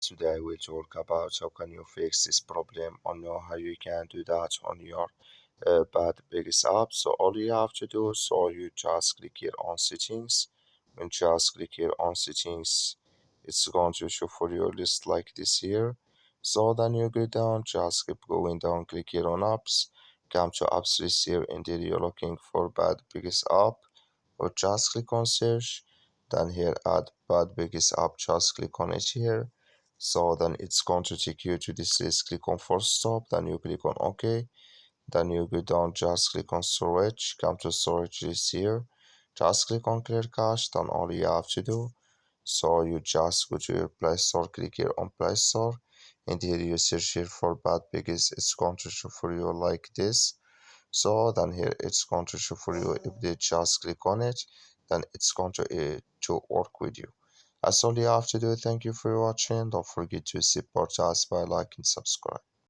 today we'll talk about how can you fix this problem or know how you can do that on your bad biggest app. So all you have to do, so you just click here on settings. When you just click here on settings, it's going to show for your list like this here. So then you go down, just keep going down, click here on apps, come to apps list here, and then you're looking for bad biggest app, or just click on search. Then here add bad biggest app, just click on it here. So then it's going to take you to this list, click on force stop, then you click on OK. Then you go down, just click on storage, come to storage list here, just click on clear cache. Then all you have to do, so you just go to your Play Store, click here on Play Store, and here you search here for bad piggies. It's going to show for you like this. So then here it's going to show for you. If they just click on it, then it's going to work with you. That's all you have to do. Thank you for watching. Don't forget to support us by liking, subscribe.